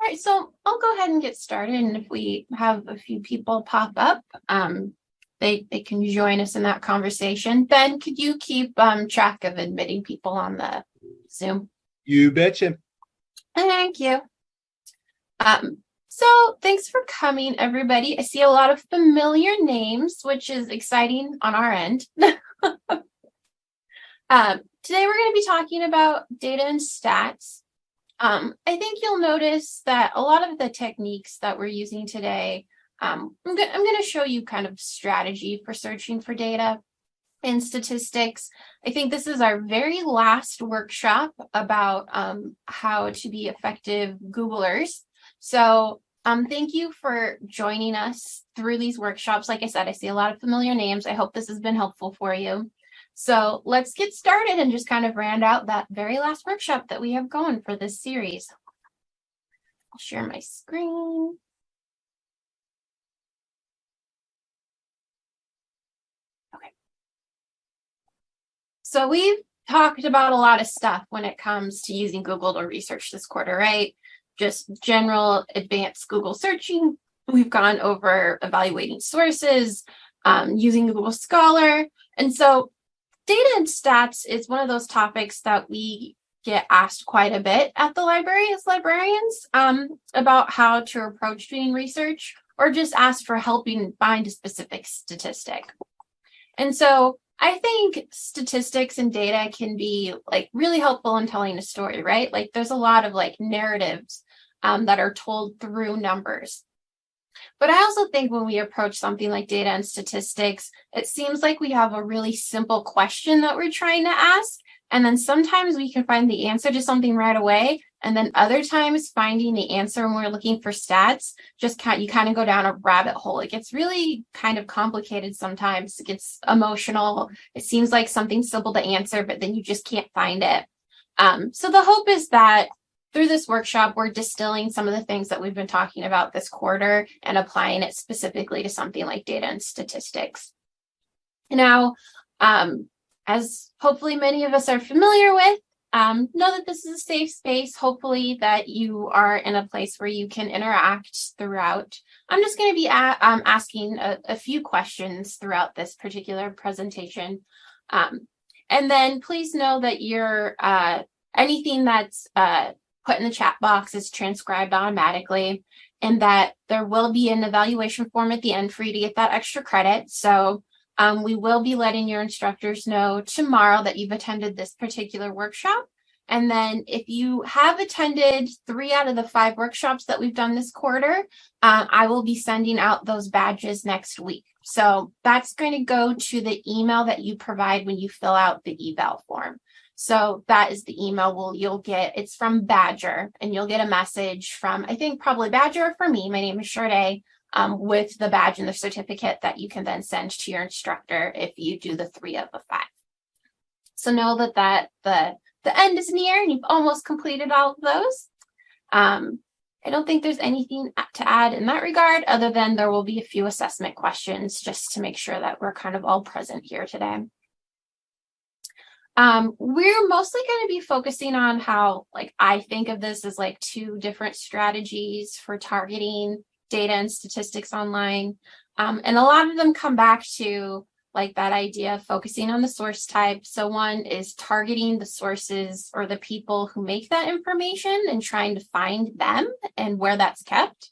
All right, so I'll go ahead and get started. And if we have a few people pop up, they can join us in that conversation. Ben, could you keep track of admitting people on the Zoom? You betcha. Thank you. So thanks for coming, everybody. I see a lot of familiar names, which is exciting on our end. Today we're going to be talking about data and stats. I think you'll notice that a lot of the techniques that we're using today, I'm going to show you kind of strategy for searching for data and statistics. I think this is our very last workshop about how to be effective Googlers. So thank you for joining us through these workshops. Like I said, I see a lot of familiar names. I hope this has been helpful for you. So let's get started and just kind of round out that very last workshop that we have going for this series. I'll share my screen. Okay. So we've talked about a lot of stuff when it comes to using Google to research this quarter, right? Just general advanced Google searching. We've gone over evaluating sources, using Google Scholar. And so data and stats is one of those topics that we get asked quite a bit at the library as librarians about how to approach doing research or just ask for helping find a specific statistic. And so I think statistics and data can be like really helpful in telling a story, right? Like there's a lot of like narratives that are told through numbers. But I also think when we approach something like data and statistics, it seems like we have a really simple question that we're trying to ask. And then sometimes we can find the answer to something right away. And then other times finding the answer when we're looking for stats, you kind of go down a rabbit hole. It gets really kind of complicated sometimes. It gets emotional. It seems like something simple to answer, but then you just can't find it. So the hope is that through this workshop, we're distilling some of the things that we've been talking about this quarter and applying it specifically to something like data and statistics. Now, as hopefully many of us are familiar with, know that this is a safe space, hopefully that you are in a place where you can interact throughout. I'm just going to be asking a few questions throughout this particular presentation. And then please know that anything that's put in the chat box is transcribed automatically, and that there will be an evaluation form at the end for you to get that extra credit. So we will be letting your instructors know tomorrow that you've attended this particular workshop. And then if you have attended 3 out of the 5 workshops that we've done this quarter, I will be sending out those badges next week. So that's going to go to the email that you provide when you fill out the eval form. So that is the email you'll get. It's from Badger, and you'll get a message from, I think, probably Badger or from me. My name is Sade, with the badge and the certificate that you can then send to your instructor if you do the 3 of the 5. So know that the end is near and you've almost completed all of those. I don't think there's anything to add in that regard, other than there will be a few assessment questions just to make sure that we're kind of all present here today. We're mostly going to be focusing on how, I think of this as 2 different strategies for targeting data and statistics online. And a lot of them come back to that idea of focusing on the source type. So one is targeting the sources or the people who make that information and trying to find them and where that's kept.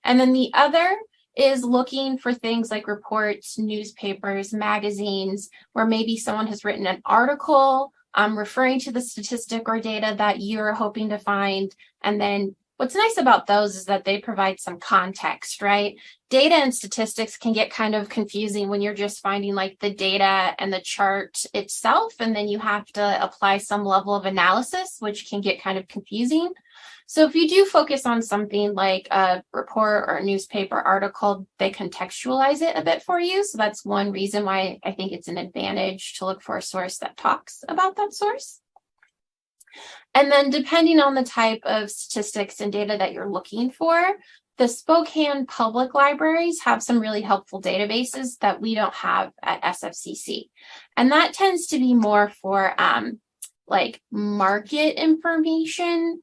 And then the other is looking for things like reports, newspapers, magazines, where maybe someone has written an article referring to the statistic or data that you're hoping to find. And then what's nice about those is that they provide some context, right? Data and statistics can get kind of confusing when you're just finding the data and the chart itself, and then you have to apply some level of analysis, which can get kind of confusing. So if you do focus on something like a report or a newspaper article, they contextualize it a bit for you. So that's one reason why I think it's an advantage to look for a source that talks about that source. And then depending on the type of statistics and data that you're looking for, the Spokane public libraries have some really helpful databases that we don't have at SFCC. And that tends to be more for market information,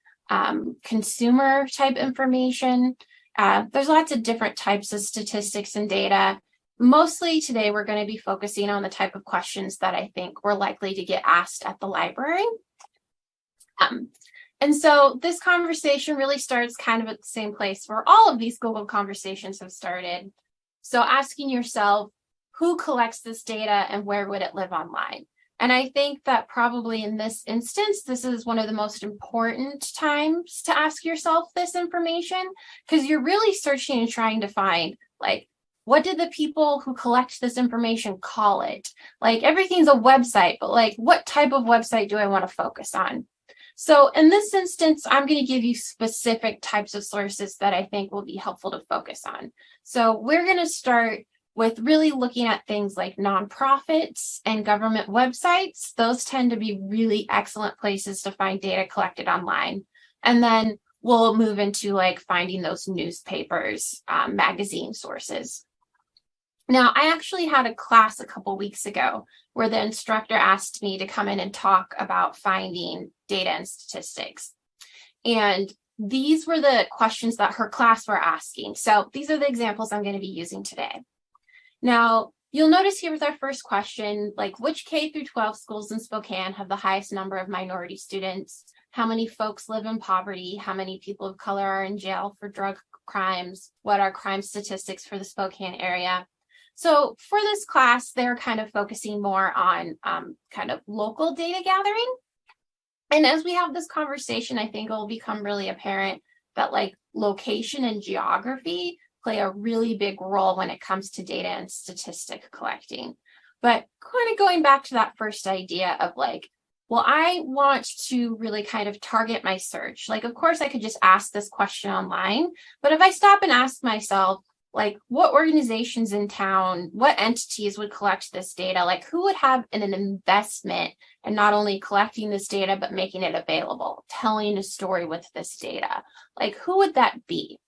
consumer type information. There's lots of different types of statistics and data. Mostly today, we're going to be focusing on the type of questions that I think we're likely to get asked at the library. And so this conversation really starts kind of at the same place where all of these Google conversations have started. So asking yourself, who collects this data and where would it live online? And I think that probably in this instance, this is one of the most important times to ask yourself this information, because you're really searching and trying to find, like, what did the people who collect this information call it? Like, everything's a website, but like, what type of website do I want to focus on? So in this instance, I'm going to give you specific types of sources that I think will be helpful to focus on. So we're going to start with really looking at things like nonprofits and government websites. Those tend to be really excellent places to find data collected online. And then we'll move into like finding those newspapers, magazine sources. Now, I actually had a class a couple weeks ago where the instructor asked me to come in and talk about finding data and statistics. And these were the questions that her class were asking. So these are the examples I'm going to be using today. Now, you'll notice here with our first question, like, which K through 12 schools in Spokane have the highest number of minority students? How many folks live in poverty? How many people of color are in jail for drug crimes? What are crime statistics for the Spokane area? So for this class, they're kind of focusing more on kind of local data gathering. And as we have this conversation, I think it will become really apparent that like location and geography play a really big role when it comes to data and statistic collecting. But kind of going back to that first idea of like, well, I want to really kind of target my search. Like, of course, I could just ask this question online, but if I stop and ask myself, like, what organizations in town, what entities would collect this data? Like, who would have an investment in not only collecting this data, but making it available, telling a story with this data? Like, who would that be?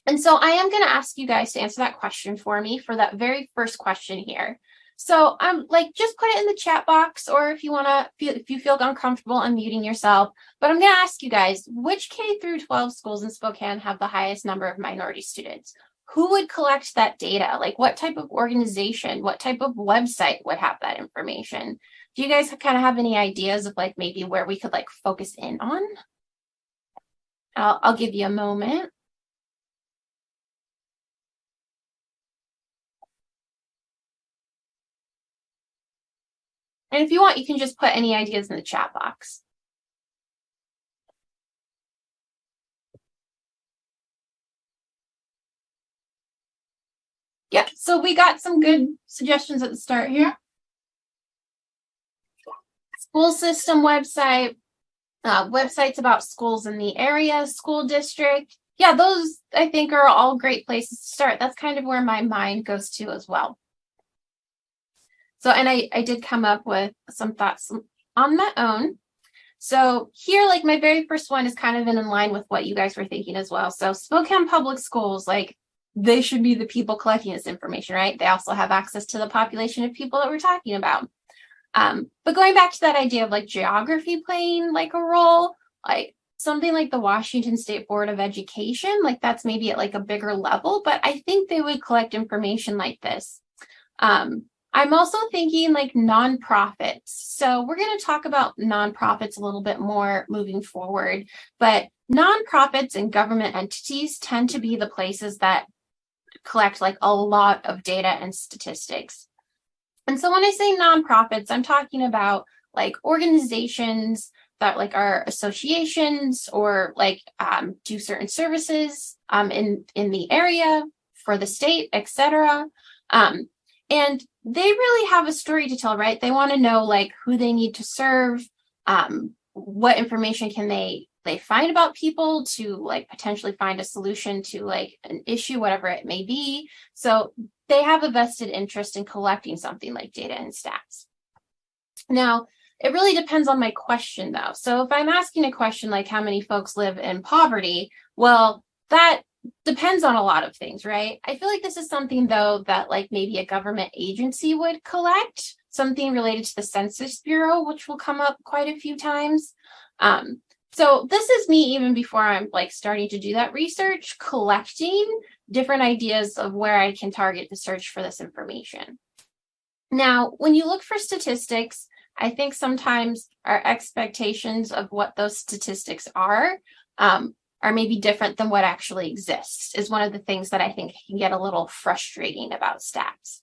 And so I am going to ask you guys to answer that question for me for that very first question here. So like, just put it in the chat box, or if you want to, if you feel uncomfortable unmuting yourself. But I'm going to ask you guys, which K through 12 schools in Spokane have the highest number of minority students? Who would collect that data? Like, what type of organization, what type of website would have that information? Do you guys kind of have any ideas of like maybe where we could like focus in on? I'll give you a moment. And if you want, you can just put any ideas in the chat box. Yeah, so we got some good suggestions at the start here. School system website, websites about schools in the area, school district. Yeah, those I think are all great places to start. That's kind of where my mind goes to as well. So, and I did come up with some thoughts on my own. So here, like my very first one is kind of in line with what you guys were thinking as well. So Spokane Public Schools, like, they should be the people collecting this information, right? They also have access to the population of people that we're talking about. But going back to that idea of like geography playing like a role, like something like the Washington State Board of Education, like that's maybe at like a bigger level, but I think they would collect information like this. I'm also thinking like nonprofits. So we're going to talk about nonprofits a little bit more moving forward, but nonprofits and government entities tend to be the places that collect like a lot of data and statistics. And so when I say nonprofits, I'm talking about like organizations that like are associations or like do certain services in the area for the state, etc. And they really have a story to tell, right? They want to know like who they need to serve, what information can they find about people to like potentially find a solution to like an issue, whatever it may be. So they have a vested interest in collecting something like data and stats. Now, it really depends on my question though. So if I'm asking a question like how many folks live in poverty, well, that depends on a lot of things, right? I feel like this is something though that like maybe a government agency would collect, something related to the Census Bureau, which will come up quite a few times. So this is me even before I'm like starting to do that research, collecting different ideas of where I can target the search for this information. Now, when you look for statistics, I think sometimes our expectations of what those statistics are maybe different than what actually exists, is one of the things that I think can get a little frustrating about stats.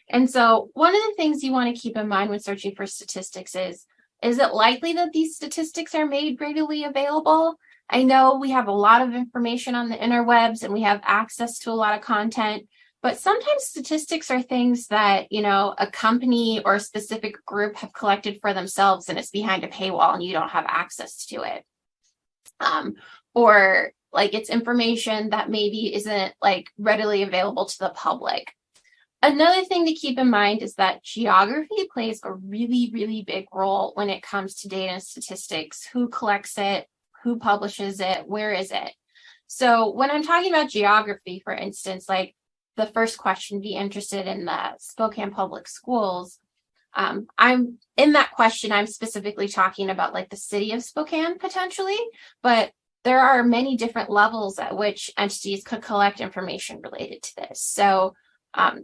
And so one of the things you want to keep in mind when searching for statistics is it likely that these statistics are made readily available? I know we have a lot of information on the interwebs and we have access to a lot of content, but sometimes statistics are things that, you know, a company or a specific group have collected for themselves and it's behind a paywall and you don't have access to it. Or like it's information that maybe isn't like readily available to the public. Another thing to keep in mind is that geography plays a really, really big role when it comes to data and statistics. Who collects it? Who publishes it? Where is it? So when I'm talking about geography, for instance, like the first question, be interested in the Spokane Public Schools. I'm in that question, I'm specifically talking about like the city of Spokane potentially, but there are many different levels at which entities could collect information related to this. So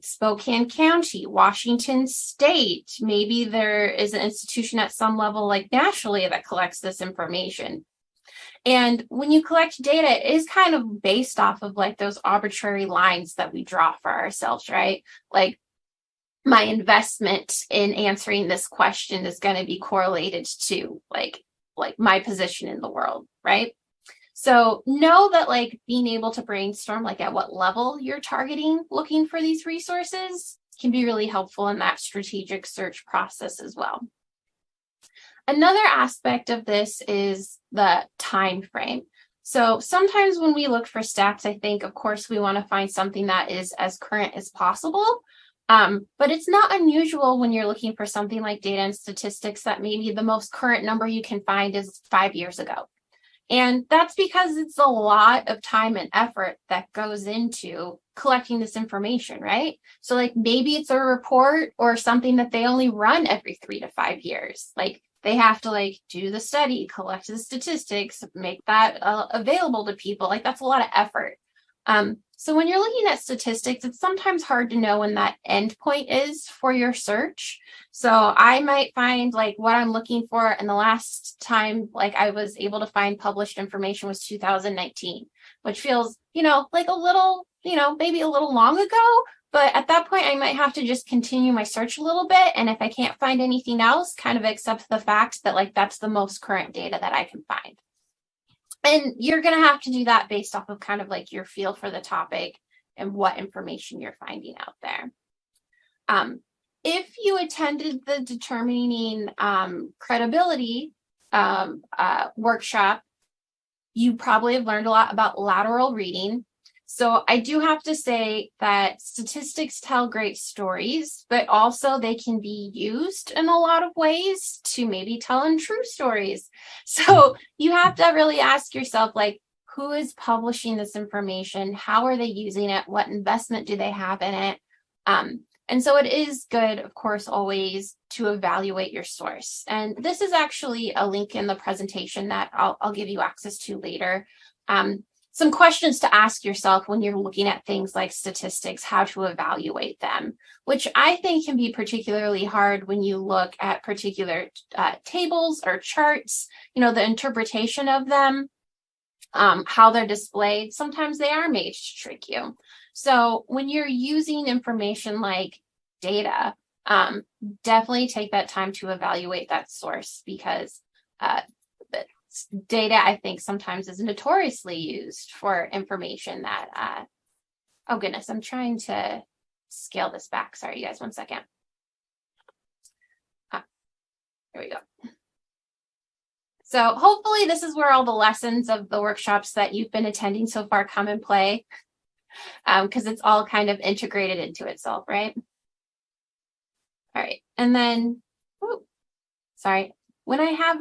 Spokane County, Washington State, maybe there is an institution at some level like nationally that collects this information. And when you collect data, it is kind of based off of like those arbitrary lines that we draw for ourselves, right? Like my investment in answering this question is going to be correlated to like my position in the world, right? So know that like being able to brainstorm like at what level you're targeting looking for these resources can be really helpful in that strategic search process as well. Another aspect of this is the time frame. So sometimes when we look for stats, I think, of course, we want to find something that is as current as possible. But it's not unusual when you're looking for something like data and statistics that maybe the most current number you can find is 5 years ago. And that's because it's a lot of time and effort that goes into collecting this information, right? So like maybe it's a report or something that they only run every 3 to 5 years. Like they have to like do the study, collect the statistics, make that available to people. Like that's a lot of effort. So when you're looking at statistics, it's sometimes hard to know when that endpoint is for your search. So I might find like what I'm looking for, and the last time like I was able to find published information was 2019, which feels, like a little, maybe a little long ago. But at that point, I might have to just continue my search a little bit. And if I can't find anything else, kind of accept the fact that like that's the most current data that I can find. And you're going to have to do that based off of kind of like your feel for the topic and what information you're finding out there. If you attended the determining credibility workshop, you probably have learned a lot about lateral reading. So I do have to say that statistics tell great stories, but also they can be used in a lot of ways to maybe tell untrue stories. So you have to really ask yourself, like, who is publishing this information? How are they using it? What investment do they have in it? And so it is good, of course, always to evaluate your source. And this is actually a link in the presentation that I'll give you access to later. Some questions to ask yourself when you're looking at things like statistics, how to evaluate them, which I think can be particularly hard when you look at particular tables or charts, the interpretation of them, how they're displayed. Sometimes they are made to trick you. So when you're using information like data, definitely take that time to evaluate that source, because data, I think, sometimes is notoriously used for information that, oh goodness, I'm trying to scale this back. Sorry, you guys, 1 second. There we go. So hopefully this is where all the lessons of the workshops that you've been attending so far come and play, because it's all kind of integrated into itself, right? All right, and then, sorry, when I have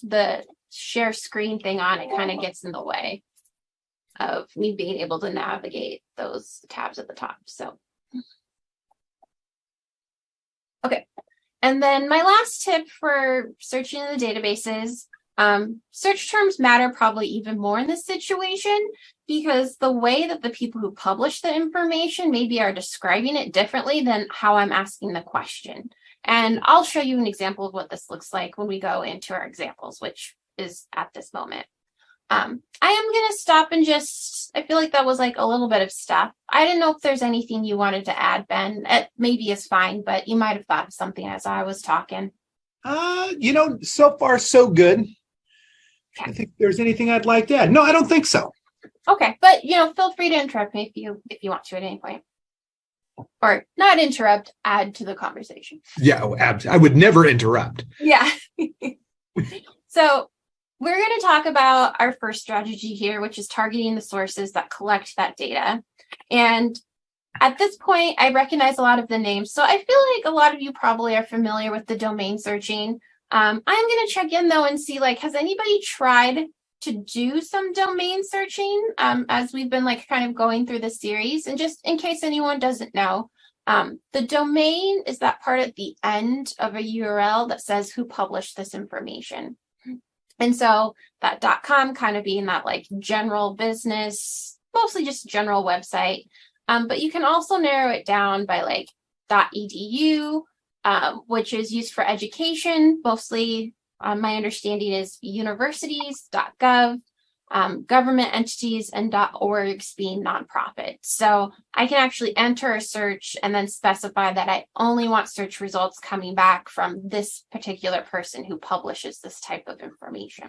the share screen thing on, it kind of gets in the way of me being able to navigate those tabs at the top. So, okay. And then my last tip for searching in the databases, Search terms matter probably even more in this situation because the way that the people who publish the information maybe are describing it differently than how I'm asking the question. And I'll show you an example of what this looks like when we go into our examples, which is at this moment. I am going to stop and I feel like that was like a little bit of stuff. I didn't know if there's anything you wanted to add, Ben. It maybe is fine, but you might have thought of something as I was talking. So far so good. Okay. I think there's anything I'd like to add. No, I don't think so. Okay, but feel free to interrupt me if you want to at any point. Or not interrupt, add to the conversation. Yeah, I would never interrupt. Yeah. So we're going to talk about our first strategy here, which is targeting the sources that collect that data. And at this point, I recognize a lot of the names. So I feel like a lot of you probably are familiar with the domain searching. I'm going to check in, though, and see, has anybody tried to do some domain searching as we've been kind of going through the series? And just in case anyone doesn't know, the domain is that part at the end of a URL that says who published this information. And so that .com kind of being that general business, mostly just general website. But you can also narrow it down by .edu, which is used for education. Mostly, my understanding is universities, .gov, government entities, and .orgs being nonprofit. So I can actually enter a search and then specify that I only want search results coming back from this particular person who publishes this type of information.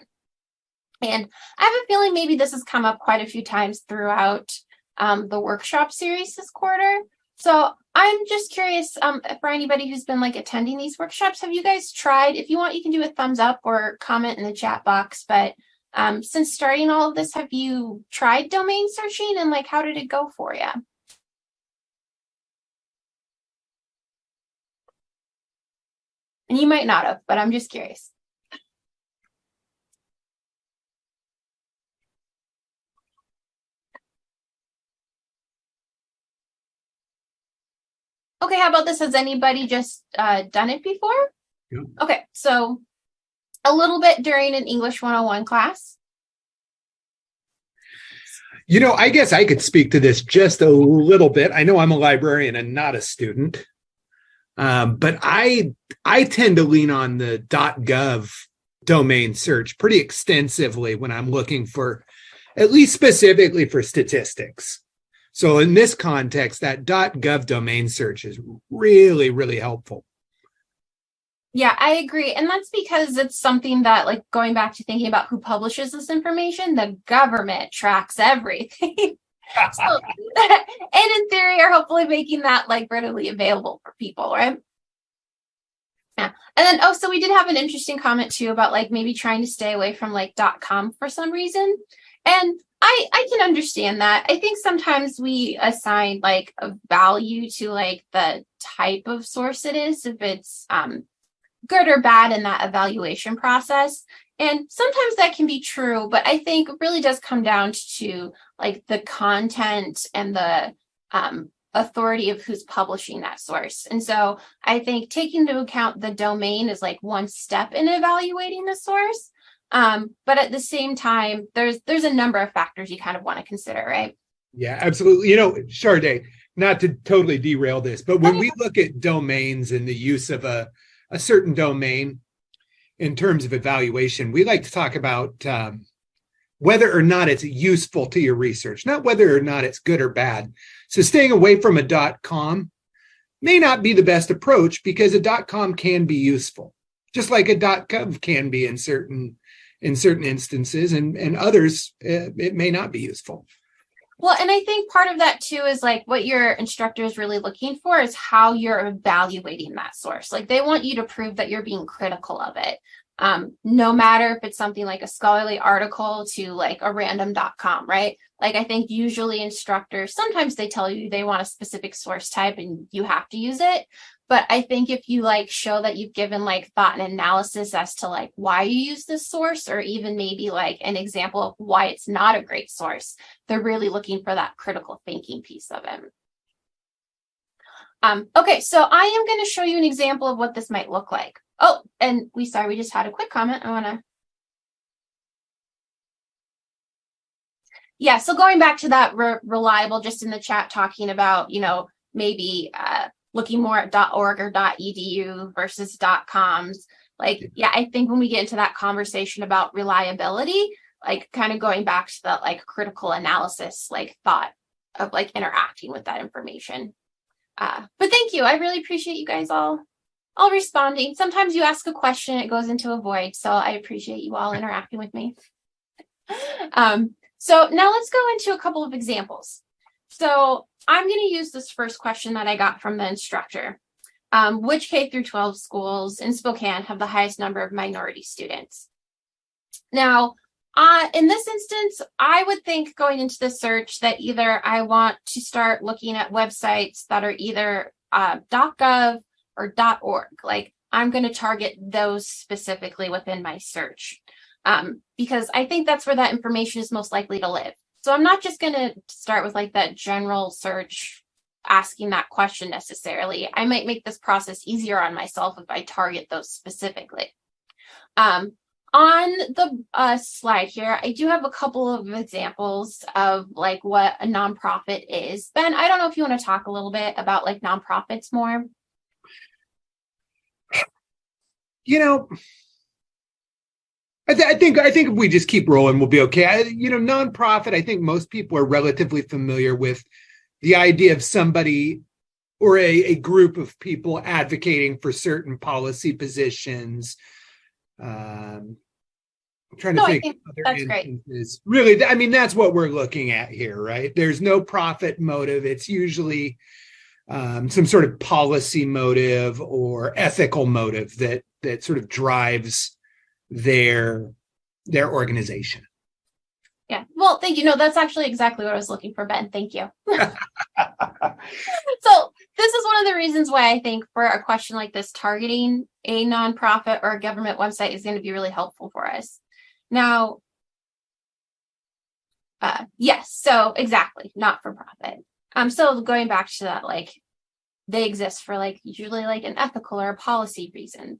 And I have a feeling maybe this has come up quite a few times throughout the workshop series this quarter. So I'm just curious for anybody who's been attending these workshops, have you guys tried? If you want, you can do a thumbs up or comment in the chat box. But since starting all of this, have you tried domain searching and how did it go for you? And you might not have, but I'm just curious. Okay, how about this? Has anybody just done it before? Yeah. Okay, so a little bit during an English 101 class. I guess I could speak to this just a little bit. I know I'm a librarian and not a student, but I tend to lean on the .gov domain search pretty extensively when I'm looking for, at least specifically for statistics. So in this context, that .gov domain search is really, really helpful. Yeah, I agree. And that's because it's something that, going back to thinking about who publishes this information, the government tracks everything. So, and in theory, are hopefully making that readily available for people, right? Yeah. And then, so we did have an interesting comment too about maybe trying to stay away from .com for some reason. And I can understand that. I think sometimes we assign a value to the type of source it is, if it's good or bad in that evaluation process. And sometimes that can be true, but I think it really does come down to the content and the authority of who's publishing that source. And so I think taking into account the domain is one step in evaluating the source. But at the same time, there's a number of factors you kind of want to consider, right? Yeah, absolutely. Sharday, not to totally derail this, but when we look at domains and the use of a certain domain in terms of evaluation, we like to talk about whether or not it's useful to your research, not whether or not it's good or bad. So staying away from a .com may not be the best approach because a .com can be useful, just like a .gov can be in certain instances, and others it may not be useful. Well, and I think part of that too is what your instructor is really looking for is how you're evaluating that source. They want you to prove that you're being critical of it. No matter if it's something like a scholarly article to a random.com, right? I think usually instructors, sometimes they tell you they want a specific source type and you have to use it. But I think if you show that you've given thought and analysis as to why you use this source, or even maybe an example of why it's not a great source, they're really looking for that critical thinking piece of it. Okay, so I am going to show you an example of what this might look like. Oh, and we just had a quick comment. I want to Yeah, so going back to that reliable, just in the chat talking about, maybe looking more at .org or .edu versus .coms. Like, yeah, I think when we get into that conversation about reliability, like kind of going back to that like critical analysis, like thought of like interacting with that information. But thank you. I really appreciate you guys all responding. Sometimes you ask a question, it goes into a void. So I appreciate you all interacting with me. So now let's go into a couple of examples. So I'm going to use this first question that I got from the instructor. Which K through 12 schools in Spokane have the highest number of minority students? Now, in this instance, I would think going into the search that either I want to start looking at websites that are either .gov or .org. Like I'm going to target those specifically within my search. Because I think that's where that information is most likely to live. So I'm not just going to start with like that general search asking that question necessarily. I might make this process easier on myself if I target those specifically. On the slide here, I do have a couple of examples of like what a nonprofit is. Ben, I don't know if you want to talk a little bit about like nonprofits more. I think if we just keep rolling, we'll be okay. Nonprofit, I think most people are relatively familiar with the idea of somebody or a group of people advocating for certain policy positions. I'm trying to think other instances. Really, I mean, that's what we're looking at here, right? There's no profit motive. It's usually some sort of policy motive or ethical motive that sort of drives their organization. Yeah. Well, thank you. No, that's actually exactly what I was looking for, Ben. Thank you. So this is one of the reasons why I think for a question like this, targeting a nonprofit or a government website is going to be really helpful for us. Now, yes, so exactly, not for profit. So going back to that, like they exist for like usually like an ethical or a policy reason.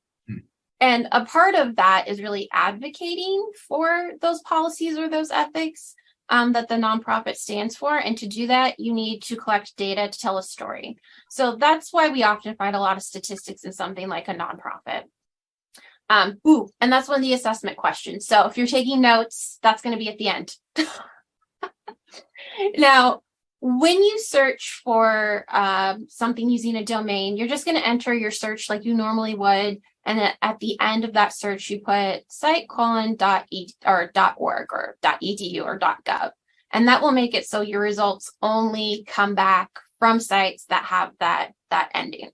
And a part of that is really advocating for those policies or those ethics that the nonprofit stands for. And to do that, you need to collect data to tell a story. So that's why we often find a lot of statistics in something like a nonprofit. And that's one of the assessment questions. So if you're taking notes, that's going to be at the end. Now, when you search for something using a domain, you're just going to enter your search like you normally would. And at the end of that search, you put site:.org or .edu or .gov. And that will make it so your results only come back from sites that have that ending.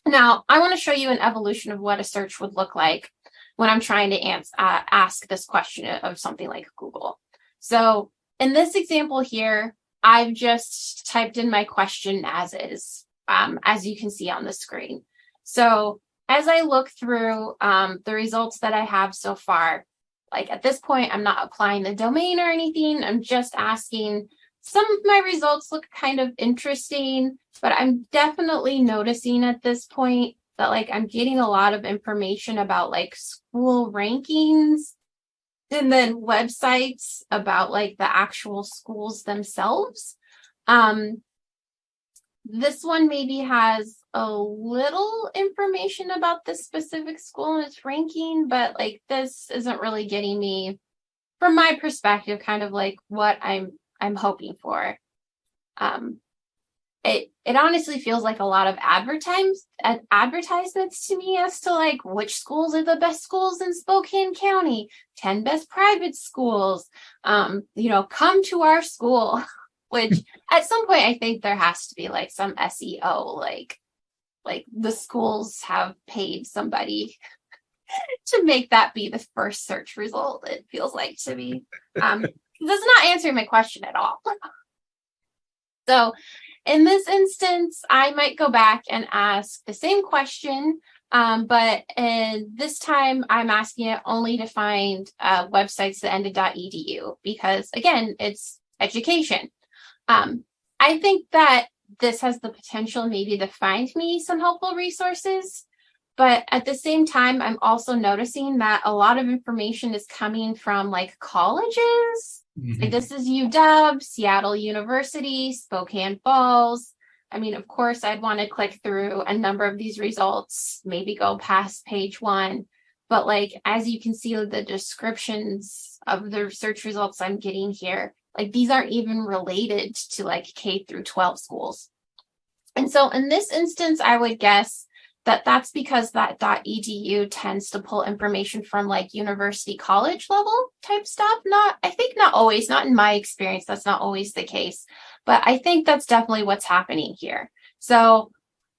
Now, I want to show you an evolution of what a search would look like when I'm trying to ask this question of something like Google. So in this example here, I've just typed in my question as is, as you can see on the screen. So as I look through the results that I have so far, like at this point, I'm not applying the domain or anything. I'm just asking. Some of my results look kind of interesting, but I'm definitely noticing at this point that like I'm getting a lot of information about like school rankings and then websites about like the actual schools themselves. This one maybe has a little information about this specific school and its ranking, but like this isn't really getting me, from my perspective, kind of like what I'm hoping for. It honestly feels like a lot of advertisements to me as to like which schools are the best schools in Spokane County, 10 best private schools, come to our school, which at some point I think there has to be like some SEO, like the schools have paid somebody to make that be the first search result, it feels like to me. That's not answering my question at all. So in this instance, I might go back and ask the same question, but this time I'm asking it only to find websites that end in .edu because, again, it's education. I think that this has the potential maybe to find me some helpful resources, but at the same time, I'm also noticing that a lot of information is coming from like colleges Mhm. Like this is UW, Seattle University, Spokane Falls. I mean, of course, I'd want to click through a number of these results, maybe go past page one. But like, as you can see, the descriptions of the search results I'm getting here, like these aren't even related to like K through 12 schools. And so in this instance, I would guess that that's because that .edu tends to pull information from like university college level type stuff. I think not always, not in my experience, that's not always the case, but I think that's definitely what's happening here. So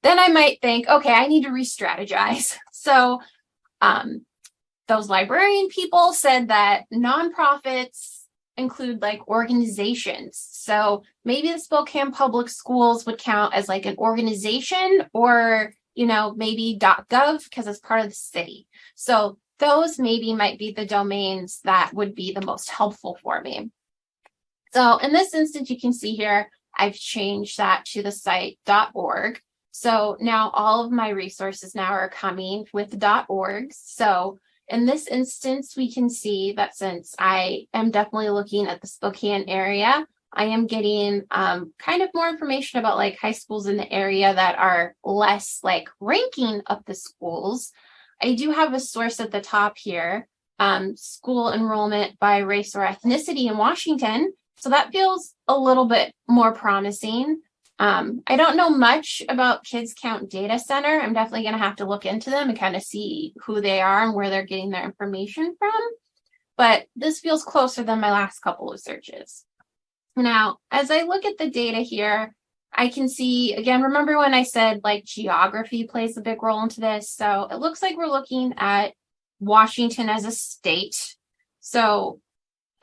then I might think, okay, I need to re-strategize. So those librarian people said that nonprofits include like organizations. So maybe the Spokane Public Schools would count as like an organization, or, maybe .gov because it's part of the city. So those maybe might be the domains that would be the most helpful for me. So in this instance, you can see here, I've changed that to the site .org. So now all of my resources now are coming with .org. So in this instance, we can see that since I am definitely looking at the Spokane area, I am getting kind of more information about like high schools in the area that are less like ranking up the schools. I do have a source at the top here, school enrollment by race or ethnicity in Washington. So that feels a little bit more promising. I don't know much about Kids Count Data Center. I'm definitely going to have to look into them and kind of see who they are and where they're getting their information from. But this feels closer than my last couple of searches. Now, as I look at the data here, I can see, again, remember when I said like geography plays a big role into this? So it looks like we're looking at Washington as a state. So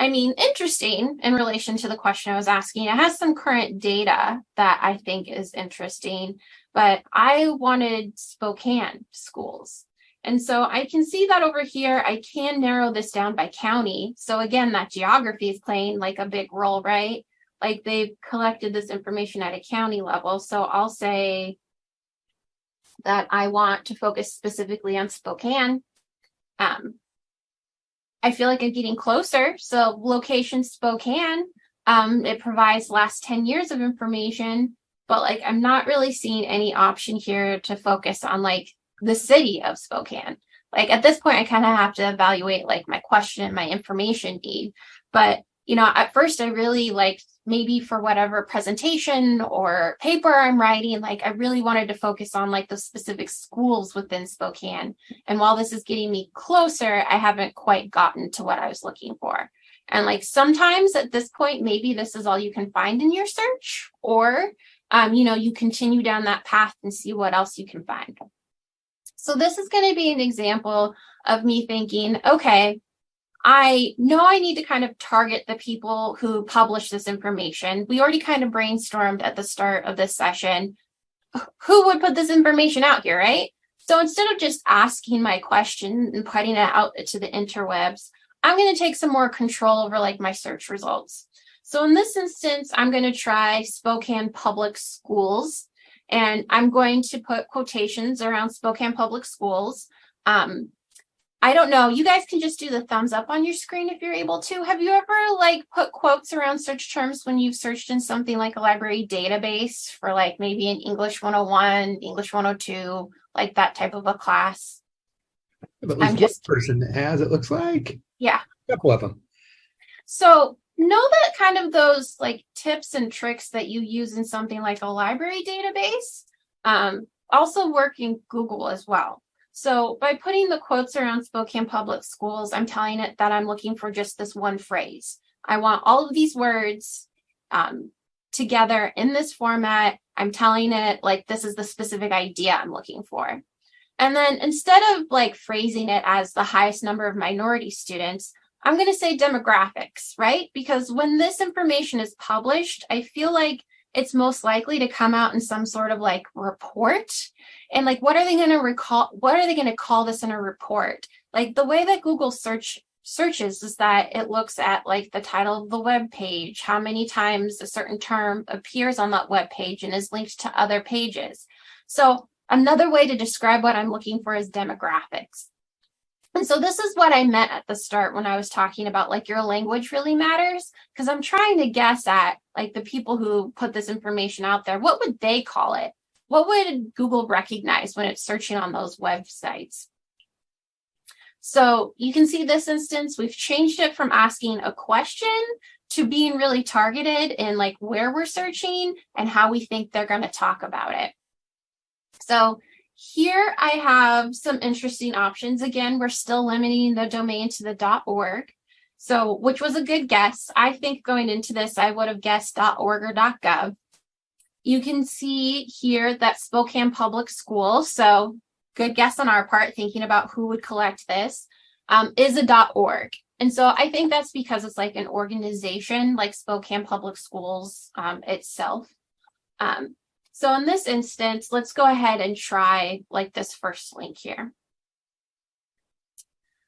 I mean, interesting in relation to the question I was asking. It has some current data that I think is interesting, but I wanted Spokane schools. And so I can see that over here, I can narrow this down by county. So again, that geography is playing like a big role, right? Like they've collected this information at a county level. So I'll say that I want to focus specifically on Spokane. I feel like I'm getting closer. So location Spokane, it provides last 10 years of information, but like I'm not really seeing any option here to focus on like the city of Spokane. Like at this point, I kind of have to evaluate like my question and my information need. But, at first I really like maybe for whatever presentation or paper I'm writing, like I really wanted to focus on like the specific schools within Spokane. And while this is getting me closer, I haven't quite gotten to what I was looking for. And like sometimes at this point, maybe this is all you can find in your search, or, you continue down that path and see what else you can find. So this is going to be an example of me thinking, okay, I know I need to kind of target the people who publish this information. We already kind of brainstormed at the start of this session, who would put this information out here, right? So instead of just asking my question and putting it out to the interwebs, I'm going to take some more control over like my search results. So in this instance, I'm going to try Spokane Public Schools, and I'm going to put quotations around Spokane Public Schools. I don't know. You guys can just do the thumbs up on your screen if you're able to. Have you ever like put quotes around search terms when you've searched in something like a library database for like maybe an English 101, English 102, like that type of a class? At least one person that has, it looks like. Yeah. A couple of them. So know that kind of those like tips and tricks that you use in something like a library database also work in Google as well. So by putting the quotes around Spokane Public Schools, I'm telling it that I'm looking for just this one phrase. I want all of these words together in this format. I'm telling it like this is the specific idea I'm looking for. And then instead of like phrasing it as the highest number of minority students, I'm going to say demographics, right? Because when this information is published, I feel like it's most likely to come out in some sort of like report. And like, what are they going to call this in a report? Like the way that Google searches is that it looks at like the title of the web page, how many times a certain term appears on that web page and is linked to other pages. So another way to describe what I'm looking for is demographics. And so this is what I meant at the start when I was talking about like your language really matters, because I'm trying to guess at like the people who put this information out there. What would they call it? What would Google recognize when it's searching on those websites? So you can see this instance, we've changed it from asking a question to being really targeted in like where we're searching and how we think they're going to talk about it. So here I have some interesting options. Again, we're still limiting the domain to the .org. So, which was a good guess. I think going into this, I would have guessed .org or .gov. You can see here that Spokane Public Schools, so good guess on our part, thinking about who would collect this, is a .org. And so I think that's because it's like an organization like Spokane Public Schools itself. So in this instance, let's go ahead and try like this first link here.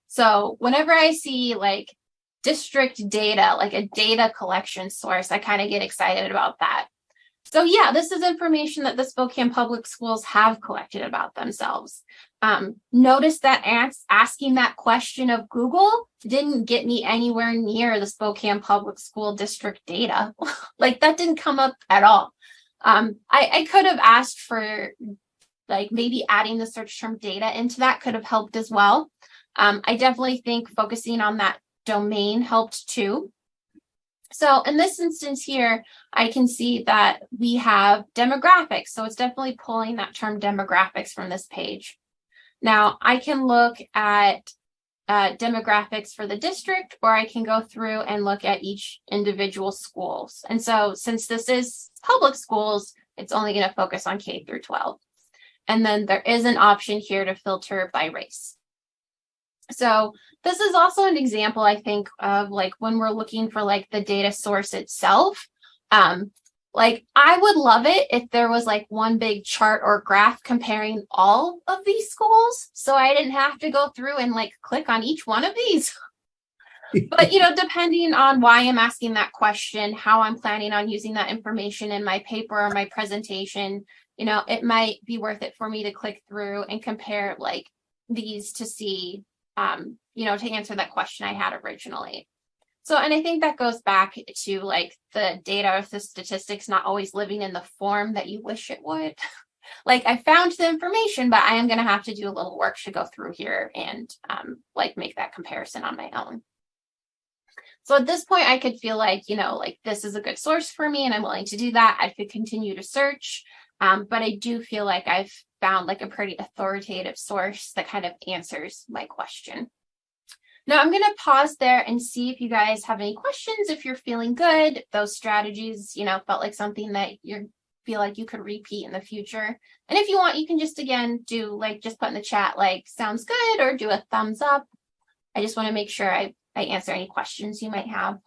So whenever I see like district data, like a data collection source, I kind of get excited about that. So yeah, this is information that the Spokane Public Schools have collected about themselves. Notice that asking that question of Google didn't get me anywhere near the Spokane Public School District data. Like that didn't come up at all. I could have asked for like maybe adding the search term data into that could have helped as well. I definitely think focusing on that domain helped too. So in this instance here, I can see that we have demographics. So it's definitely pulling that term demographics from this page. Now I can look at demographics for the district, or I can go through and look at each individual schools. And so since this is public schools, it's only going to focus on K through 12. And then there is an option here to filter by race. So this is also an example, I think, of like when we're looking for like the data source itself. Like I would love it if there was like one big chart or graph comparing all of these schools, so I didn't have to go through and like click on each one of these. But you know, depending on why I'm asking that question, how I'm planning on using that information in my paper or my presentation, you know, it might be worth it for me to click through and compare like these to see, you know, to answer that question I had originally. So, and I think that goes back to like the data or the statistics not always living in the form that you wish it would. Like I found the information, but I am going to have to do a little work to go through here and like make that comparison on my own. So at this point, I could feel like, you know, like this is a good source for me and I'm willing to do that. I could continue to search, but I do feel like I've found like a pretty authoritative source that kind of answers my question. Now I'm going to pause there and see if you guys have any questions, if you're feeling good, if those strategies, you know, felt like something that you feel like you could repeat in the future. And if you want, you can just, again, do like, just put in the chat, like, sounds good, or do a thumbs up. I just want to make sure I answer any questions you might have.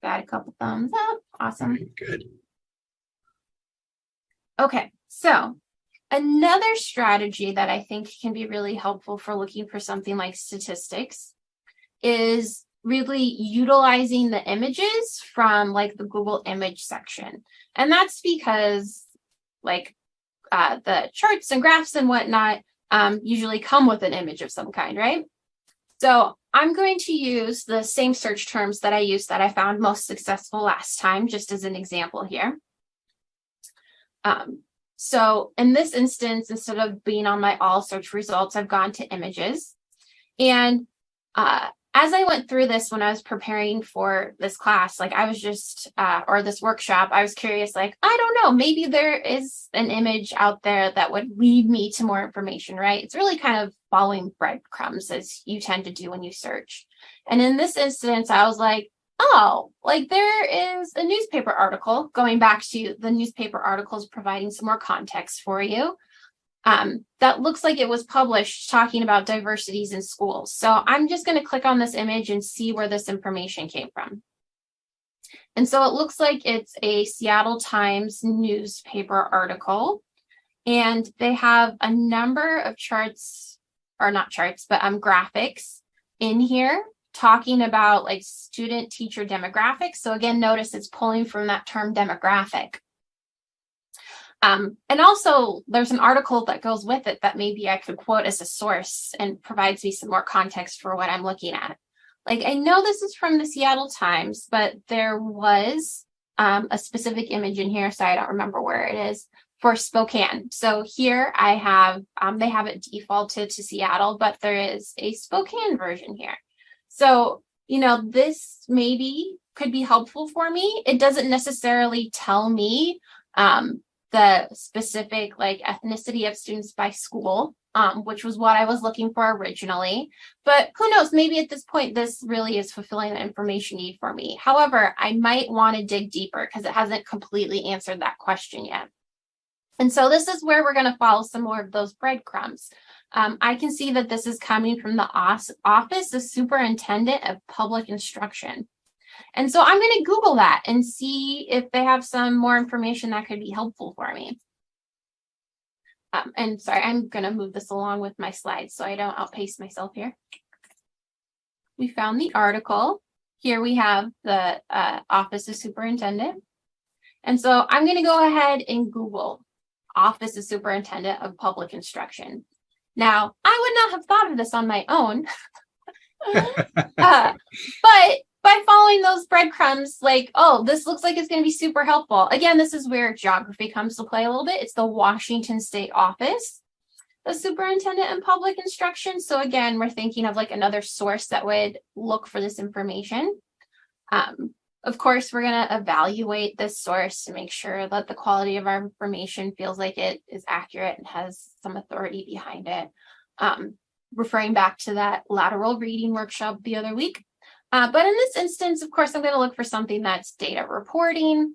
Got a couple thumbs up. Awesome. Good. Okay, so another strategy that I think can be really helpful for looking for something like statistics is really utilizing the images from like the Google image section. And that's because like the charts and graphs and whatnot usually come with an image of some kind, right? So I'm going to use the same search terms that I used that I found most successful last time, just as an example here. So in this instance, instead of being on my all search results, I've gone to images. And as I went through this when I was preparing for this class, like I was just, or this workshop, I was curious, like, I don't know, maybe there is an image out there that would lead me to more information, right? It's really kind of following breadcrumbs as you tend to do when you search. And in this instance, I was like, oh, like there is a newspaper article, going back to the newspaper articles providing some more context for you, that looks like it was published talking about diversities in schools. So I'm just going to click on this image and see where this information came from. And so it looks like it's a Seattle Times newspaper article, and they have a number of charts, or not charts, but graphics in here talking about like student teacher demographics. So again, notice it's pulling from that term demographic. And also there's an article that goes with it that maybe I could quote as a source and provides me some more context for what I'm looking at. Like, I know this is from the Seattle Times, but there was a specific image in here, so I don't remember where it is, for Spokane. So here I have, they have it defaulted to Seattle, but there is a Spokane version here. So, this maybe could be helpful for me. It doesn't necessarily tell me the specific ethnicity of students by school, which was what I was looking for originally. But who knows, maybe at this point, this really is fulfilling the information need for me. However, I might want to dig deeper because it hasn't completely answered that question yet. And so this is where we're going to follow some more of those breadcrumbs. I can see that this is coming from the Office of Superintendent of Public Instruction. And so I'm going to Google that and see if they have some more information that could be helpful for me. And sorry, I'm going to move this along with my slides so I don't outpace myself here. We found the article. Here we have the Office of Superintendent. And so I'm going to go ahead and Google Office of Superintendent of Public Instruction. Now, I would not have thought of this on my own, but by following those breadcrumbs, this looks like it's going to be super helpful. Again, this is where geography comes to play a little bit. It's the Washington State Office, the Superintendent in Public Instruction. So again, we're thinking of another source that would look for this information. Of course, we're going to evaluate this source to make sure that the quality of our information feels like it is accurate and has some authority behind it. Referring back to that lateral reading workshop the other week. But in this instance, of course, I'm going to look for something that's data reporting.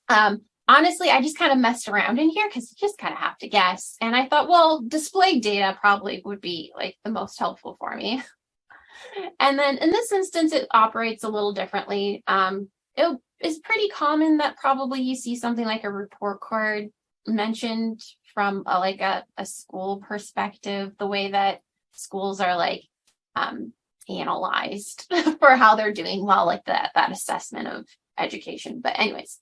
Honestly, I just kind of messed around in here because you just kind of have to guess. And I thought, well, display data probably would be the most helpful for me. And then in this instance, it operates a little differently. It is pretty common that probably you see something like a report card mentioned from a school perspective, the way that schools are analyzed for how they're doing well, that assessment of education. But anyways,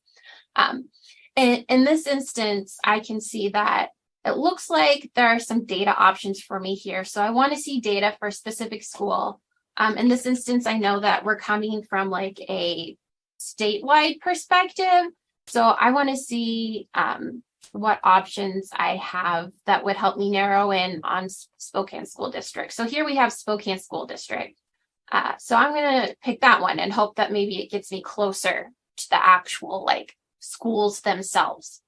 in this instance, I can see that it looks like there are some data options for me here. So I want to see data for a specific school. In this instance, I know that we're coming from a statewide perspective. So I want to see what options I have that would help me narrow in on Spokane School District. So here we have Spokane School District. So I'm going to pick that one and hope that maybe it gets me closer to the actual schools themselves.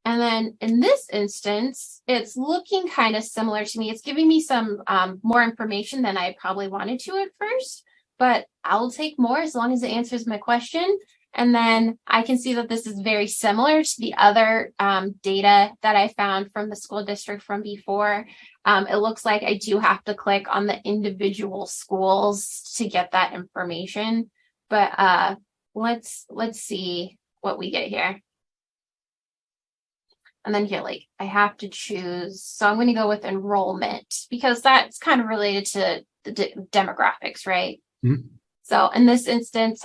And then in this instance, it's looking kind of similar to me. It's giving me some more information than I probably wanted to at first, but I'll take more as long as it answers my question. And then I can see that this is very similar to the other data that I found from the school district from before. It looks like I do have to click on the individual schools to get that information. But let's see what we get here. And then here, I have to choose. So I'm going to go with enrollment because that's kind of related to the demographics, right? Mm-hmm. So in this instance,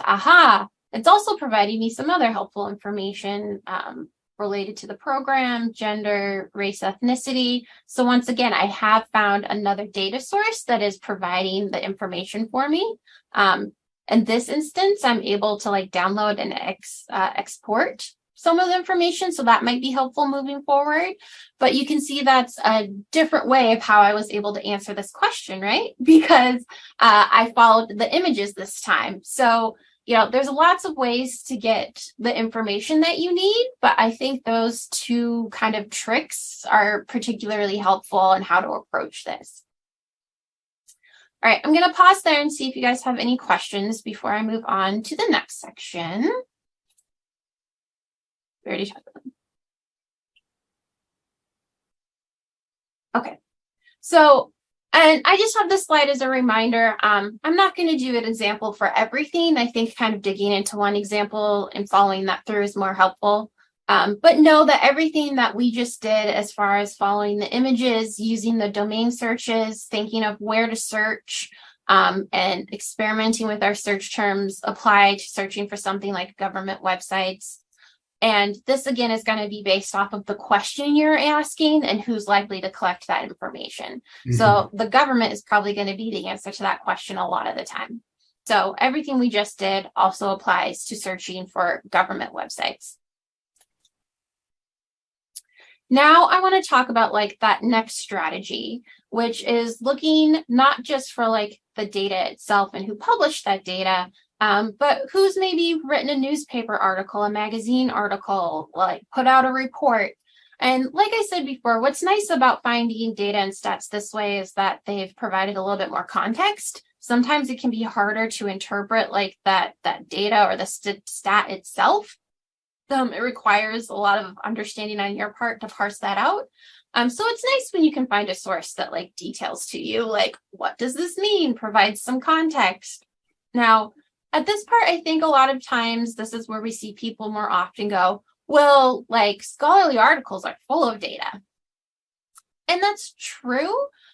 it's also providing me some other helpful information related to the program, gender, race, ethnicity. So once again, I have found another data source that is providing the information for me. In this instance, I'm able to download and export some of the information. So that might be helpful moving forward. But you can see that's a different way of how I was able to answer this question, right? Because I followed the images this time. So there's lots of ways to get the information that you need, but I think those two kind of tricks are particularly helpful in how to approach this. All right, I'm going to pause there and see if you guys have any questions before I move on to the next section. We already talked about them. Okay, so and I just have this slide as a reminder. I'm not going to do an example for everything. I think kind of digging into one example and following that through is more helpful. But know that everything that we just did as far as following the images, using the domain searches, thinking of where to search, and experimenting with our search terms apply to searching for something like government websites. And this, again, is going to be based off of the question you're asking and who's likely to collect that information. Mhm. So the government is probably going to be the answer to that question a lot of the time. So everything we just did also applies to searching for government websites. Now I want to talk about like that next strategy, which is looking not just for like the data itself and who published that data, but who's maybe written a newspaper article, a magazine article, like put out a report. And like I said before, what's nice about finding data and stats this way is that they've provided a little bit more context. Sometimes it can be harder to interpret like that data or the stat itself. It requires a lot of understanding on your part to parse that out. So it's nice when you can find a source that like details to you, like, what does this mean? Provides some context. Now, at this part, I think a lot of times this is where we see people more often go, well, like scholarly articles are full of data. And that's true.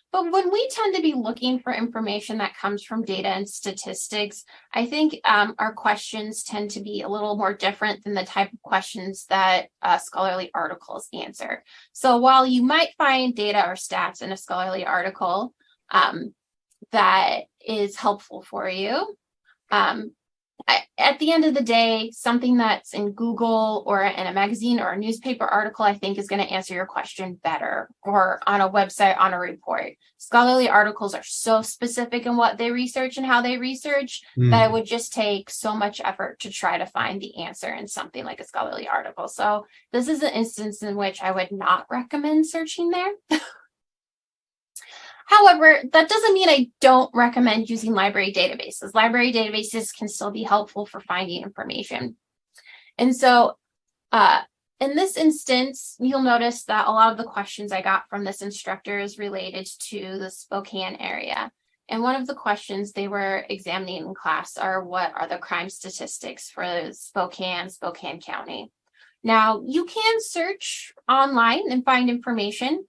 But when we tend to be looking for information that comes from data and statistics, I think our questions tend to be a little more different than the type of questions that scholarly articles answer. So while you might find data or stats in a scholarly article that is helpful for you, at the end of the day, something that's in Google or in a magazine or a newspaper article, I think is going to answer your question better, or on a website, on a report. Scholarly articles are so specific in what they research and how they research that it would just take so much effort to try to find the answer in something like a scholarly article. So this is an instance in which I would not recommend searching there. However, that doesn't mean I don't recommend using library databases. Library databases can still be helpful for finding information. And so in this instance, you'll notice that a lot of the questions I got from this instructor is related to the Spokane area. And one of the questions they were examining in class are, what are the crime statistics for Spokane County? Now, you can search online and find information.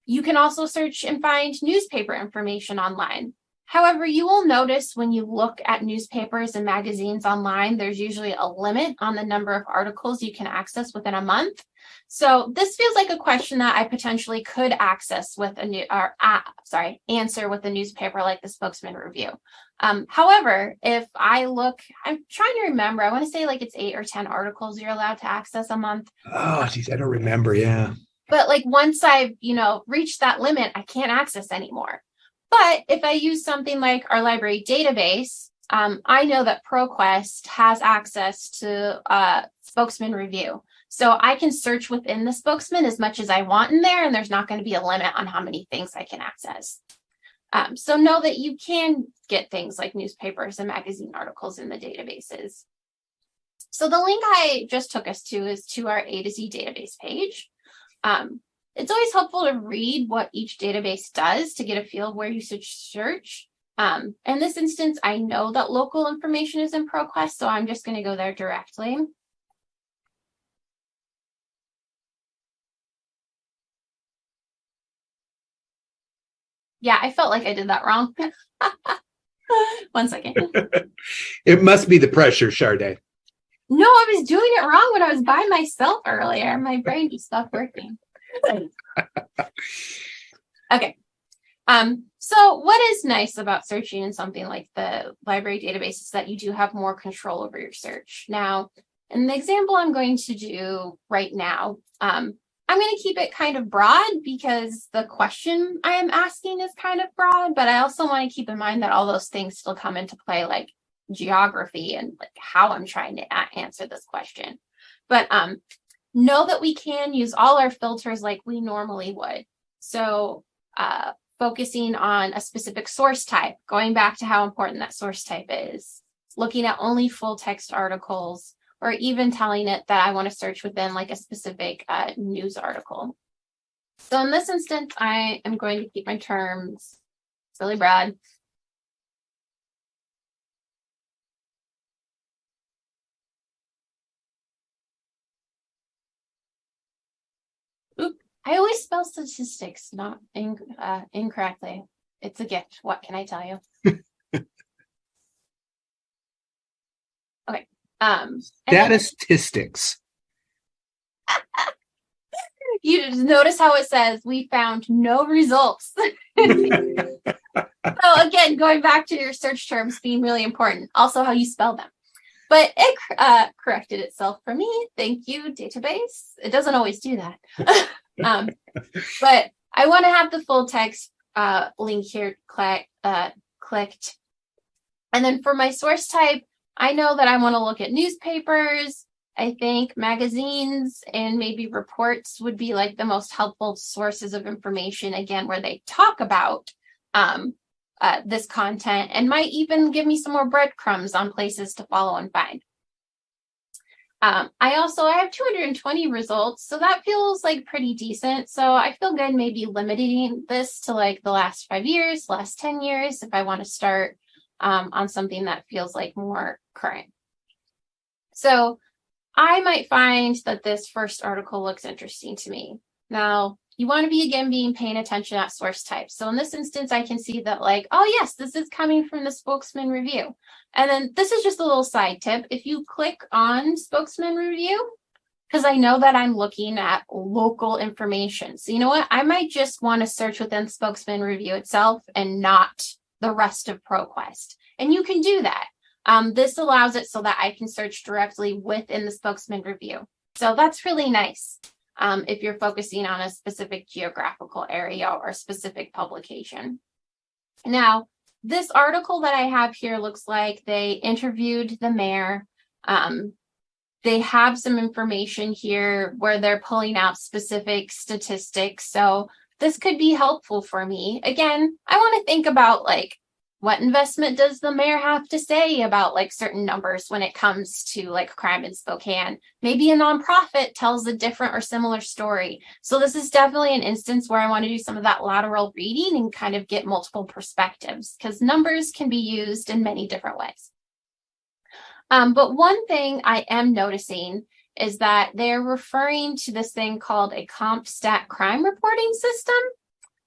You can also search and find newspaper information online. However, you will notice when you look at newspapers and magazines online, there's usually a limit on the number of articles you can access within a month. So this feels like a question that I potentially could access with answer with a newspaper like the Spokesman Review. However, if I look, I'm trying to remember, I want to say like it's 8 or 10 articles you're allowed to access a month. Oh, geez, I don't remember. Yeah. But like once I've, reached that limit, I can't access anymore. But if I use something like our library database, I know that ProQuest has access to Spokesman Review. So I can search within the Spokesman as much as I want in there, and there's not going to be a limit on how many things I can access. So know that you can get things like newspapers and magazine articles in the databases. So the link I just took us to is to our A to Z database page. It's always helpful to read what each database does to get a feel of where you should search. In this instance, I know that local information is in ProQuest, so I'm just going to go there directly. Yeah, I felt like I did that wrong. 1 second. It must be the pressure, Sharday. No, I was doing it wrong when I was by myself earlier. My brain just stopped working. Okay. So what is nice about searching in something like the library database is that you do have more control over your search. Now, in the example I'm going to do right now, I'm going to keep it kind of broad because the question I am asking is kind of broad, but I also want to keep in mind that all those things still come into play, like geography and like how I'm trying to answer this question. But know that we can use all our filters like we normally would. So focusing on a specific source type, going back to how important that source type is, looking at only full text articles, or even telling it that I want to search within like a specific news article. So in this instance, I am going to keep my terms really broad. I always spell statistics not incorrectly. It's a gift. What can I tell you? Okay. Statistics. You just notice how it says we found no results. So again, going back to your search terms being really important, also how you spell them. But it corrected itself for me. Thank you, database. It doesn't always do that. But I want to have the full text link here clicked. And then for my source type, I know that I want to look at newspapers. I think magazines and maybe reports would be like the most helpful sources of information, again, where they talk about this content and might even give me some more breadcrumbs on places to follow and find. I have 220 results, so that feels like pretty decent. So I feel good maybe limiting this to like the last 5 years, last 10 years, if I want to start on something that feels like more current. So I might find that this first article looks interesting to me. Now, you want to be, again, paying attention at source type. So in this instance, I can see that like, oh yes, this is coming from the Spokesman Review. And then this is just a little side tip. If you click on Spokesman Review, because I know that I'm looking at local information. So you know what? I might just want to search within Spokesman Review itself and not the rest of ProQuest. And you can do that. This allows it so that I can search directly within the Spokesman Review. So that's really nice if you're focusing on a specific geographical area or specific publication. Now, this article that I have here looks like they interviewed the mayor. They have some information here where they're pulling out specific statistics. So this could be helpful for me. Again, I want to think about like, what investment does the mayor have to say about like certain numbers when it comes to like crime in Spokane? Maybe a nonprofit tells a different or similar story. So this is definitely an instance where I want to do some of that lateral reading and kind of get multiple perspectives because numbers can be used in many different ways. But one thing I am noticing is that they're referring to this thing called a CompStat crime reporting system.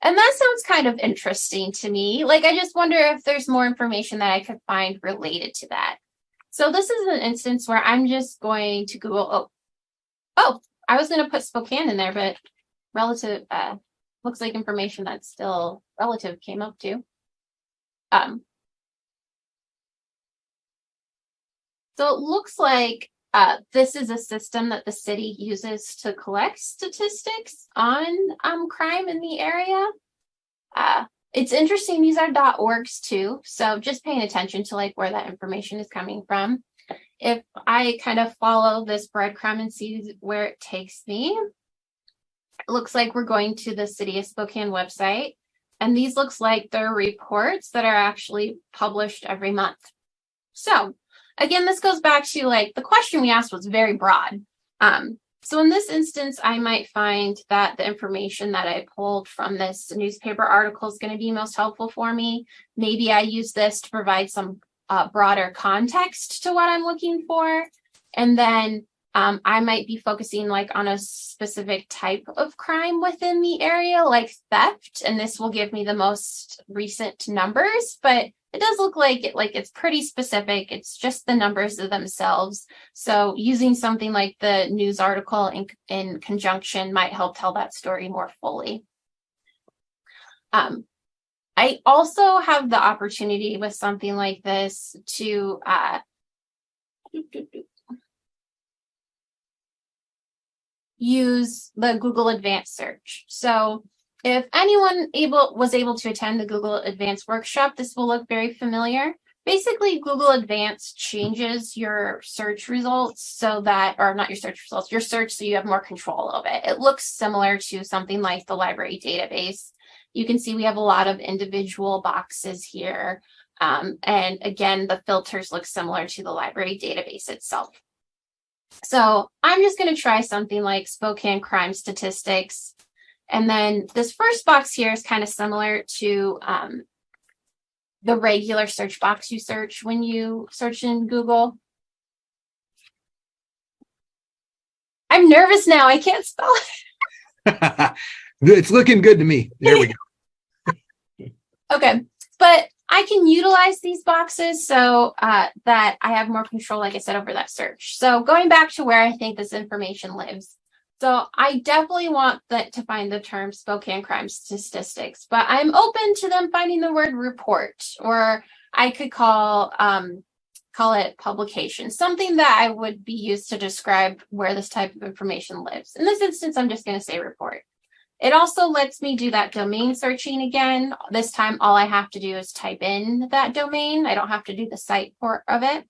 And that sounds kind of interesting to me. Like, I just wonder if there's more information that I could find related to that. So this is an instance where I'm just going to Google. Oh, I was going to put Spokane in there, but relative looks like information that's still relative came up too. So it looks like this is a system that the city uses to collect statistics on crime in the area. It's interesting. These are .orgs too. So just paying attention to like where that information is coming from. If I kind of follow this breadcrumb and see where it takes me, it looks like we're going to the City of Spokane website. And these looks like they're reports that are actually published every month. So again, this goes back to like the question we asked was very broad. So in this instance, I might find that the information that I pulled from this newspaper article is going to be most helpful for me. Maybe I use this to provide some broader context to what I'm looking for. And then I might be focusing like on a specific type of crime within the area, like theft. And this will give me the most recent numbers, but it does look like it's pretty specific. It's just the numbers themselves. So using something like the news article in conjunction might help tell that story more fully. I also have the opportunity with something like this to use the Google Advanced Search. So if anyone was able to attend the Google Advanced workshop, this will look very familiar. Basically, Google Advanced changes your search results so that, or not your search results, your search so you have more control of it. It looks similar to something like the library database. You can see we have a lot of individual boxes here. And again, the filters look similar to the library database itself. So I'm just going to try something like Spokane crime statistics. And then this first box here is kind of similar to the regular search box you search when you search in Google. I'm nervous now. I can't spell it. It's looking good to me. There we go. Okay, but I can utilize these boxes so that I have more control, like I said, over that search. So going back to where I think this information lives. So I definitely want that to find the term Spokane crime statistics, but I'm open to them finding the word report, or I could call it publication, something that I would be used to describe where this type of information lives. In this instance, I'm just going to say report. It also lets me do that domain searching again. This time, all I have to do is type in that domain. I don't have to do the site port of it.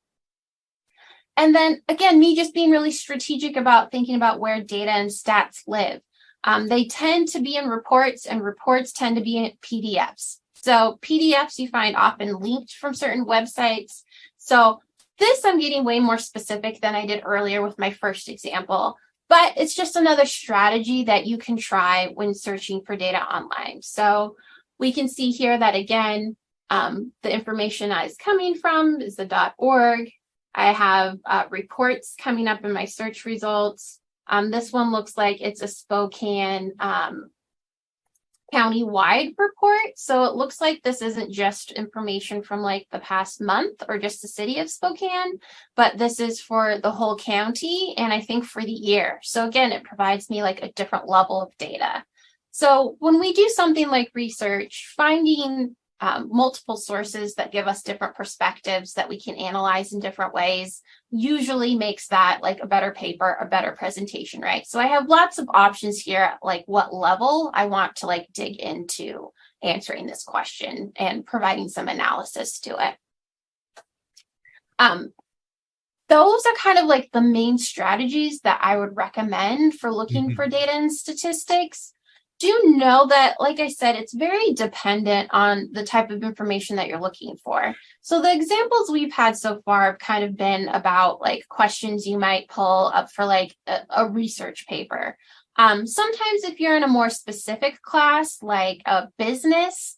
And then again, me just being really strategic about thinking about where data and stats live. They tend to be in reports, and reports tend to be in PDFs. So PDFs you find often linked from certain websites. So this I'm getting way more specific than I did earlier with my first example, but it's just another strategy that you can try when searching for data online. So we can see here that again, the information I is coming from is the .org. I have reports coming up in my search results. This one looks like it's a Spokane county-wide report. So it looks like this isn't just information from like the past month or just the city of Spokane, but this is for the whole county and I think for the year. So again, it provides me like a different level of data. So when we do something like research, finding multiple sources that give us different perspectives that we can analyze in different ways usually makes that like a better paper, a better presentation, right? So I have lots of options here, like what level I want to like dig into answering this question and providing some analysis to it. Those are kind of like the main strategies that I would recommend for looking for data and statistics. Do know that, like I said, it's very dependent on the type of information that you're looking for. So the examples we've had so far have kind of been about like questions you might pull up for like a research paper. Sometimes if you're in a more specific class, like a business,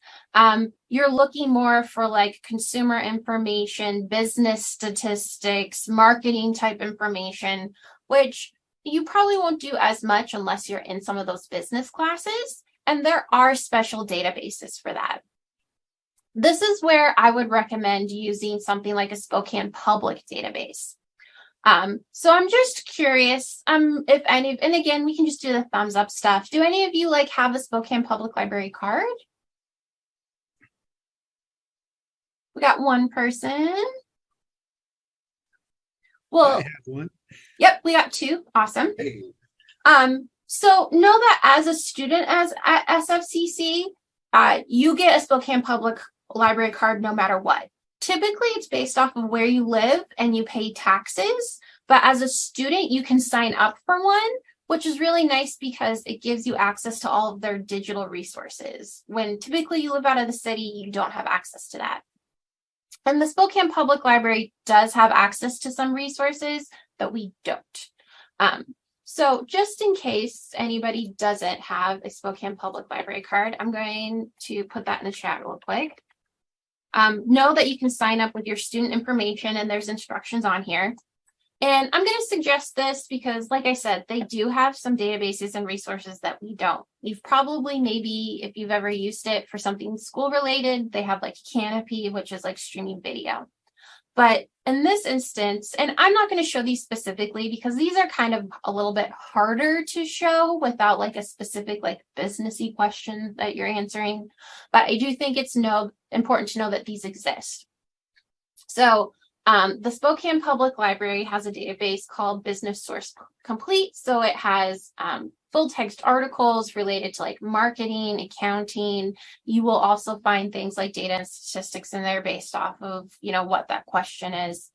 you're looking more for like consumer information, business statistics, marketing type information, which you probably won't do as much unless you're in some of those business classes, and there are special databases for that. This is where I would recommend using something like a Spokane public database. So I'm just curious if any, and again, we can just do the thumbs up stuff. Do any of you like have a Spokane Public Library card? We got one person. Well, I have one. Yep, we got two. Awesome. Hey. So know that as a student at SFCC, you get a Spokane Public Library card no matter what. Typically, it's based off of where you live and you pay taxes. But as a student, you can sign up for one, which is really nice because it gives you access to all of their digital resources. When typically you live out of the city, you don't have access to that. And the Spokane Public Library does have access to some resources that we don't. So just in case anybody doesn't have a Spokane Public Library card, I'm going to put that in the chat real quick. Know that you can sign up with your student information and there's instructions on here. And I'm going to suggest this because, like I said, they do have some databases and resources that we don't. You've probably, maybe if you've ever used it for something school related, they have like Canopy, which is like streaming video. But in this instance, and I'm not going to show these specifically because these are kind of a little bit harder to show without like a specific like businessy question that you're answering. But I do think it's important to know that these exist. So the Spokane Public Library has a database called Business Source Complete. So it has full text articles related to like marketing, accounting. You will also find things like data and statistics in there based off of, what that question is.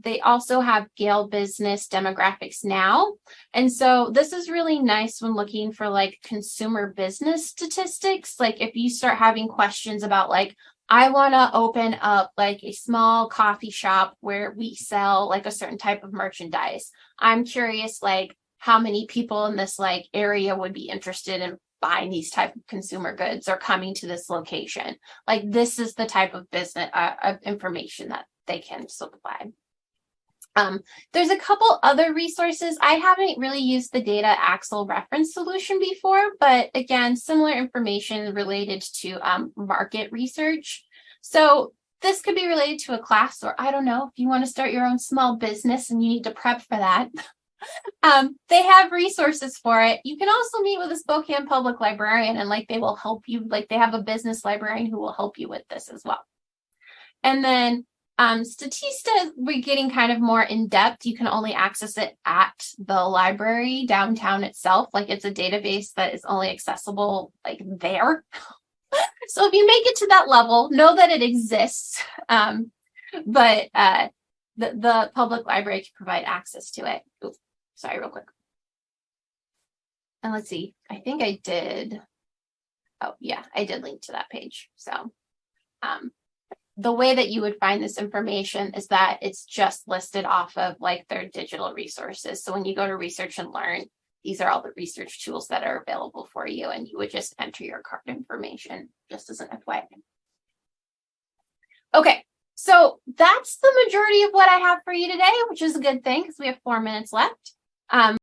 They also have Gale Business Demographics Now. And so this is really nice when looking for like consumer business statistics. Like if you start having questions about like, I want to open up like a small coffee shop where we sell like a certain type of merchandise. I'm curious, like how many people in this like area would be interested in buying these type of consumer goods or coming to this location. Like this is the type of business of information that they can supply. There's a couple other resources. I haven't really used the data Axle reference solution before, but again, similar information related to market research. So this could be related to a class, or I don't know, if you want to start your own small business and you need to prep for that. They have resources for it. You can also meet with a Spokane public librarian and like they will help you, like they have a business librarian who will help you with this as well. And then Statista, we're getting kind of more in depth. You can only access it at the library downtown itself. Like it's a database that is only accessible like there. So if you make it to that level, know that it exists. But the public library can provide access to it. Ooh, sorry, real quick. And let's see, I think I did. Oh yeah, I did link to that page. So the way that you would find this information is that it's just listed off of like their digital resources. So when you go to research and learn, these are all the research tools that are available for you, and you would just enter your card information just as an FYI. Okay, so that's the majority of what I have for you today, which is a good thing because we have 4 minutes left.